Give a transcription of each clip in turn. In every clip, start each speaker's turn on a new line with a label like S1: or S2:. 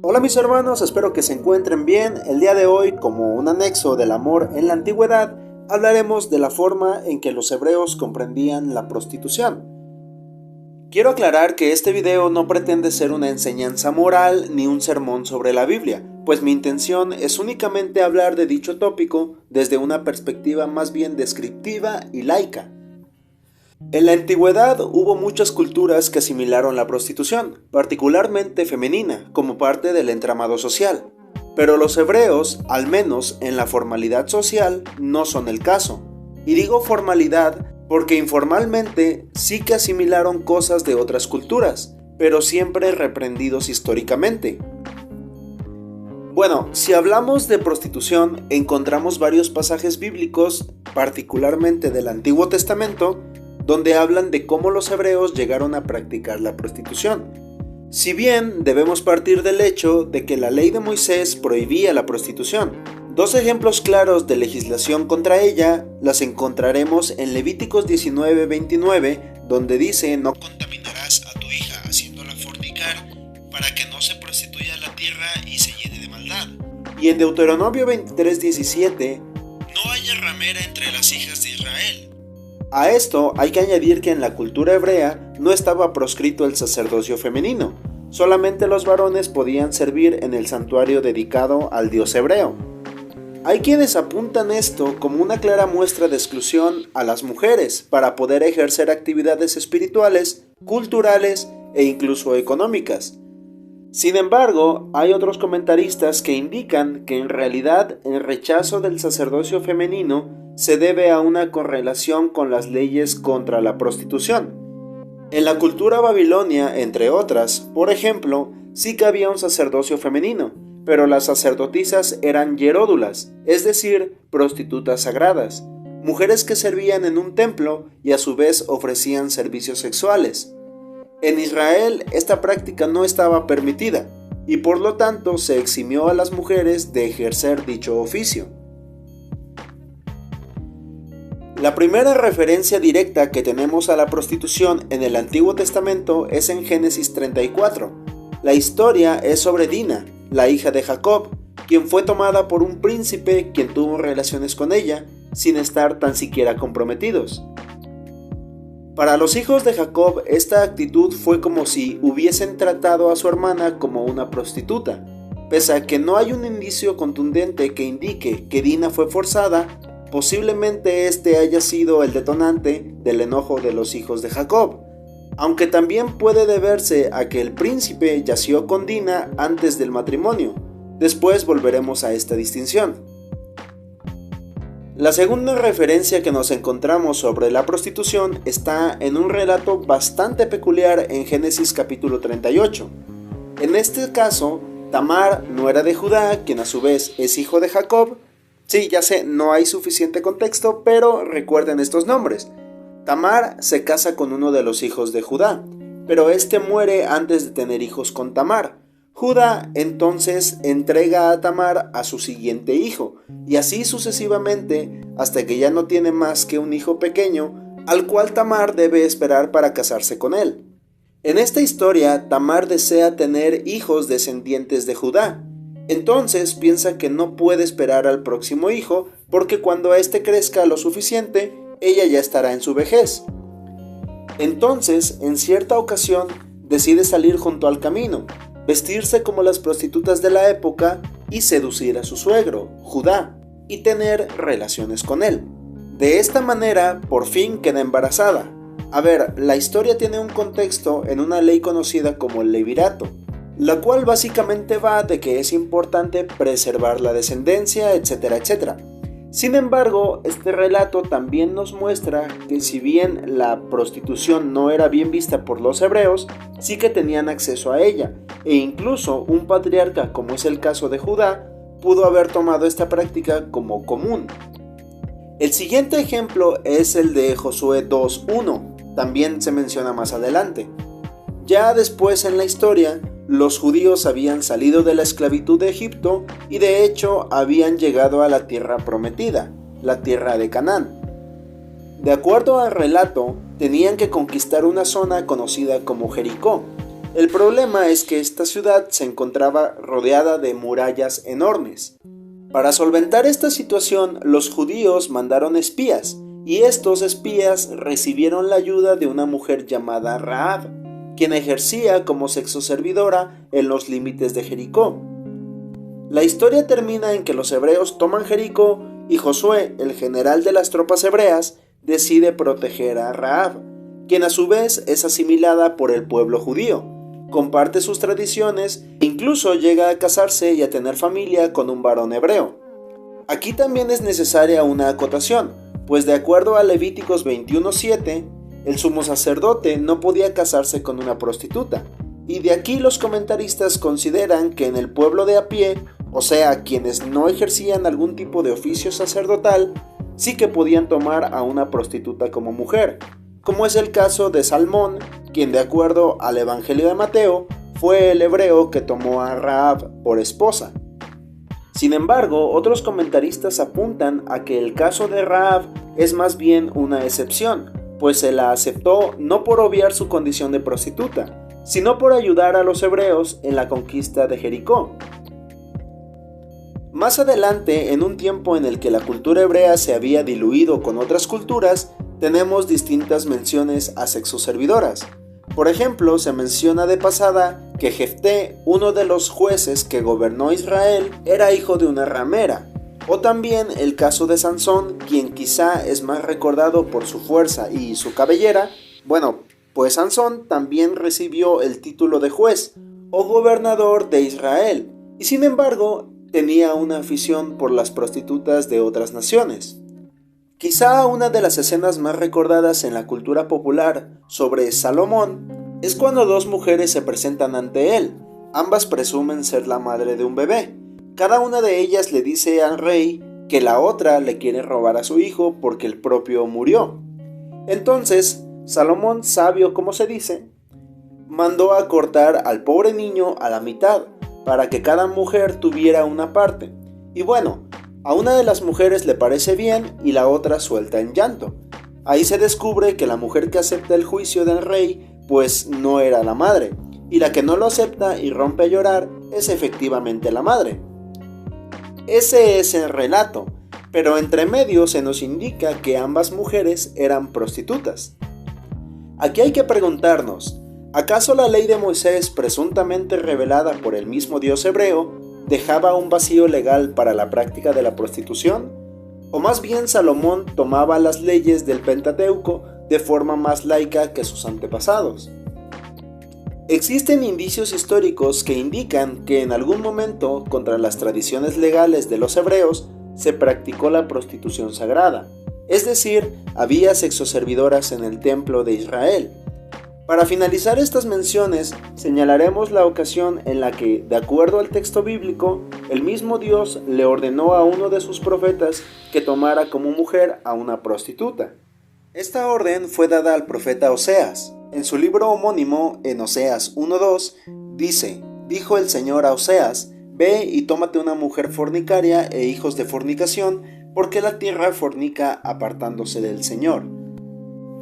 S1: Hola mis hermanos, espero que se encuentren bien. El día de hoy, como un anexo del amor en la antigüedad, hablaremos de la forma en que los hebreos comprendían la prostitución. Quiero aclarar que este video no pretende ser una enseñanza moral ni un sermón sobre la Biblia, pues mi intención es únicamente hablar de dicho tópico desde una perspectiva más bien descriptiva y laica. En la antigüedad hubo muchas culturas que asimilaron la prostitución, particularmente femenina, como parte del entramado social. Pero los hebreos, al menos en la formalidad social, no son el caso. Y digo formalidad porque informalmente sí que asimilaron cosas de otras culturas, pero siempre reprendidos históricamente. Bueno, si hablamos de prostitución, encontramos varios pasajes bíblicos, particularmente del Antiguo Testamento, donde hablan de cómo los hebreos llegaron a practicar la prostitución. Si bien debemos partir del hecho de que la ley de Moisés prohibía la prostitución, dos ejemplos claros de legislación contra ella las encontraremos en Levíticos 19:29, donde dice: no contaminarás a tu hija haciéndola fornicar, para que no se prostituya la tierra y se llene de maldad. Y en Deuteronomio 23:17, no haya ramera entre las hijas de Israel. A esto hay que añadir que en la cultura hebrea no estaba proscrito el sacerdocio femenino, solamente los varones podían servir en el santuario dedicado al dios hebreo. Hay quienes apuntan esto como una clara muestra de exclusión a las mujeres para poder ejercer actividades espirituales, culturales e incluso económicas. Sin embargo, hay otros comentaristas que indican que en realidad el rechazo del sacerdocio femenino se debe a una correlación con las leyes contra la prostitución. En la cultura babilonia, entre otras, por ejemplo, sí que había un sacerdocio femenino, pero las sacerdotisas eran hieródulas, es decir, prostitutas sagradas, mujeres que servían en un templo y a su vez ofrecían servicios sexuales. En Israel esta práctica no estaba permitida, y por lo tanto se eximió a las mujeres de ejercer dicho oficio. La primera referencia directa que tenemos a la prostitución en el Antiguo Testamento es en Génesis 34. La historia es sobre Dina, la hija de Jacob, quien fue tomada por un príncipe quien tuvo relaciones con ella sin estar tan siquiera comprometidos. Para los hijos de Jacob, esta actitud fue como si hubiesen tratado a su hermana como una prostituta. Pese a que no hay un indicio contundente que indique que Dina fue forzada, posiblemente este haya sido el detonante del enojo de los hijos de Jacob, aunque también puede deberse a que el príncipe yació con Dina antes del matrimonio. Después volveremos a esta distinción. La segunda referencia que nos encontramos sobre la prostitución está en un relato bastante peculiar en Génesis capítulo 38. En este caso, Tamar, nuera de Judá, quien a su vez es hijo de Jacob. Sí, ya sé, no hay suficiente contexto, pero recuerden estos nombres. Tamar se casa con uno de los hijos de Judá, pero este muere antes de tener hijos con Tamar. Judá entonces entrega a Tamar a su siguiente hijo, y así sucesivamente hasta que ya no tiene más que un hijo pequeño, al cual Tamar debe esperar para casarse con él. En esta historia, Tamar desea tener hijos descendientes de Judá. Entonces piensa que no puede esperar al próximo hijo porque cuando éste crezca lo suficiente, ella ya estará en su vejez. Entonces, en cierta ocasión, decide salir junto al camino, vestirse como las prostitutas de la época y seducir a su suegro, Judá, y tener relaciones con él. De esta manera, por fin queda embarazada. A ver, la historia tiene un contexto en una ley conocida como el levirato, la cual básicamente va de que es importante preservar la descendencia, etcétera, etcétera. Sin embargo, este relato también nos muestra que si bien la prostitución no era bien vista por los hebreos, sí que tenían acceso a ella, e incluso un patriarca, como es el caso de Judá, pudo haber tomado esta práctica como común. El siguiente ejemplo es el de Josué 2:1, también se menciona más adelante. Ya después en la historia, los judíos habían salido de la esclavitud de Egipto y de hecho habían llegado a la tierra prometida, la tierra de Canaán. De acuerdo al relato, tenían que conquistar una zona conocida como Jericó. El problema es que esta ciudad se encontraba rodeada de murallas enormes. Para solventar esta situación, los judíos mandaron espías, y estos espías recibieron la ayuda de una mujer llamada Rahab, quien ejercía como sexoservidora en los límites de Jericó. La historia termina en que los hebreos toman Jericó y Josué, el general de las tropas hebreas, decide proteger a Rahab, quien a su vez es asimilada por el pueblo judío, comparte sus tradiciones e incluso llega a casarse y a tener familia con un varón hebreo. Aquí también es necesaria una acotación, pues de acuerdo a Levíticos 21:7, el sumo sacerdote no podía casarse con una prostituta, y de aquí los comentaristas consideran que en el pueblo de a pie, o sea, quienes no ejercían algún tipo de oficio sacerdotal, sí que podían tomar a una prostituta como mujer, como es el caso de Salmón, quien de acuerdo al Evangelio de Mateo, fue el hebreo que tomó a Rahab por esposa. Sin embargo, otros comentaristas apuntan a que el caso de Rahab es más bien una excepción, pues se la aceptó no por obviar su condición de prostituta, sino por ayudar a los hebreos en la conquista de Jericó. Más adelante, en un tiempo en el que la cultura hebrea se había diluido con otras culturas, tenemos distintas menciones a sexoservidoras. Por ejemplo, se menciona de pasada que Jefté, uno de los jueces que gobernó Israel, era hijo de una ramera. O también el caso de Sansón, quien quizá es más recordado por su fuerza y su cabellera. Bueno, pues Sansón también recibió el título de juez o gobernador de Israel, y sin embargo tenía una afición por las prostitutas de otras naciones. Quizá una de las escenas más recordadas en la cultura popular sobre Salomón es cuando dos mujeres se presentan ante él. Ambas presumen ser la madre de un bebé. Cada una de ellas le dice al rey que la otra le quiere robar a su hijo porque el propio murió. Entonces, Salomón, sabio como se dice, mandó a cortar al pobre niño a la mitad para que cada mujer tuviera una parte. Y bueno, a una de las mujeres le parece bien y la otra suelta en llanto. Ahí se descubre que la mujer que acepta el juicio del rey pues no era la madre, y la que no lo acepta y rompe a llorar es efectivamente la madre. Ese es el relato, pero entre medio se nos indica que ambas mujeres eran prostitutas. Aquí hay que preguntarnos, ¿acaso la ley de Moisés, presuntamente revelada por el mismo Dios hebreo, dejaba un vacío legal para la práctica de la prostitución? ¿O más bien Salomón tomaba las leyes del Pentateuco de forma más laica que sus antepasados? Existen indicios históricos que indican que en algún momento, contra las tradiciones legales de los hebreos, se practicó la prostitución sagrada, es decir, había sexoservidoras en el templo de Israel. Para finalizar estas menciones, señalaremos la ocasión en la que, de acuerdo al texto bíblico, el mismo Dios le ordenó a uno de sus profetas que tomara como mujer a una prostituta. Esta orden fue dada al profeta Oseas. En su libro homónimo, en Oseas 1:2, dice: «Dijo el Señor a Oseas, ve y tómate una mujer fornicaria e hijos de fornicación, porque la tierra fornica apartándose del Señor».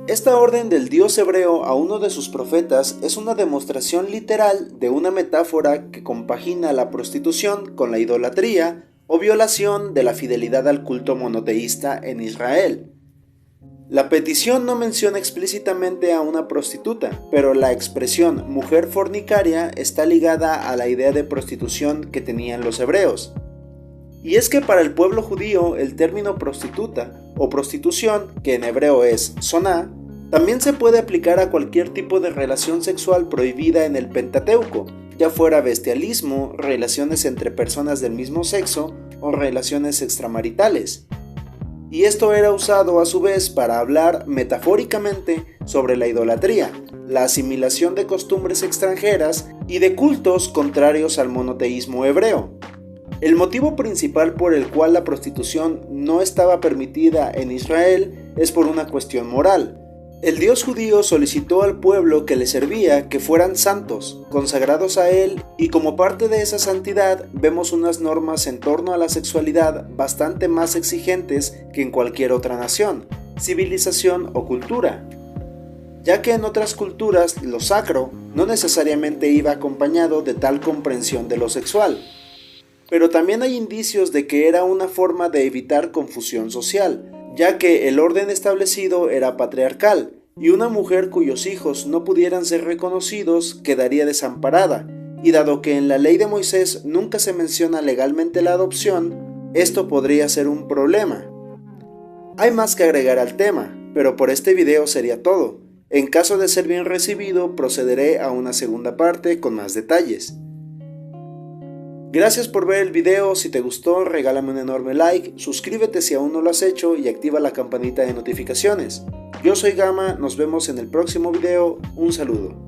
S1: Esta orden del Dios hebreo a uno de sus profetas es una demostración literal de una metáfora que compagina la prostitución con la idolatría o violación de la fidelidad al culto monoteísta en Israel. La petición no menciona explícitamente a una prostituta, pero la expresión mujer fornicaria está ligada a la idea de prostitución que tenían los hebreos. Y es que para el pueblo judío el término prostituta o prostitución, que en hebreo es soná, también se puede aplicar a cualquier tipo de relación sexual prohibida en el Pentateuco, ya fuera bestialismo, relaciones entre personas del mismo sexo o relaciones extramaritales. Y esto era usado a su vez para hablar metafóricamente sobre la idolatría, la asimilación de costumbres extranjeras y de cultos contrarios al monoteísmo hebreo. El motivo principal por el cual la prostitución no estaba permitida en Israel es por una cuestión moral. El Dios judío solicitó al pueblo que le servía que fueran santos, consagrados a Él, y como parte de esa santidad vemos unas normas en torno a la sexualidad bastante más exigentes que en cualquier otra nación, civilización o cultura, ya que en otras culturas lo sacro, no necesariamente iba acompañado de tal comprensión de lo sexual. Pero también hay indicios de que era una forma de evitar confusión social, ya que el orden establecido era patriarcal, y una mujer cuyos hijos no pudieran ser reconocidos quedaría desamparada, y dado que en la ley de Moisés nunca se menciona legalmente la adopción, esto podría ser un problema. Hay más que agregar al tema, pero por este video sería todo. En caso de ser bien recibido, procederé a una segunda parte con más detalles. Gracias por ver el video. Si te gustó, regálame un enorme like, suscríbete si aún no lo has hecho y activa la campanita de notificaciones. Yo soy Gama, nos vemos en el próximo video, un saludo.